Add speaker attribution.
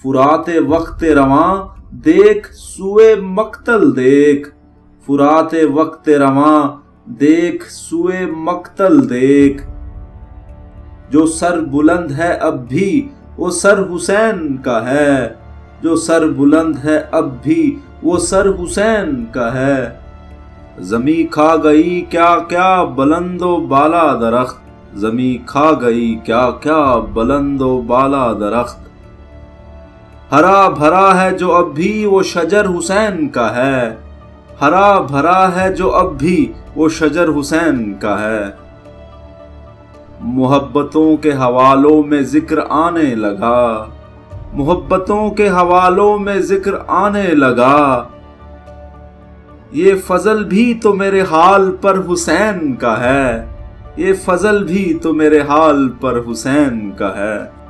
Speaker 1: फुराते वक्त रवां देख सुए मक्तल देख, फुराते वक्त रवां देख सुए मक्तल देख। जो सर बुलंद है अब भी वो सर हुसैन का है, जो सर बुलंद है अब भी वो सर हुसैन का है। ज़मी खा गई क्या क्या बुलंदो बाला दरख्त, ज़मी खा गई क्या क्या बुलंदो बाला दरख्त। हरा भरा है जो अब भी वो शजर हुसैन का है, हरा भरा है जो अब भी वो शजर हुसैन का है। मोहब्बतों के हवालों में जिक्र आने लगा, मोहब्बतों के हवालों में जिक्र आने लगा। ये फजल भी तो मेरे हाल पर हुसैन का है, ये फजल भी तो मेरे हाल पर हुसैन का है।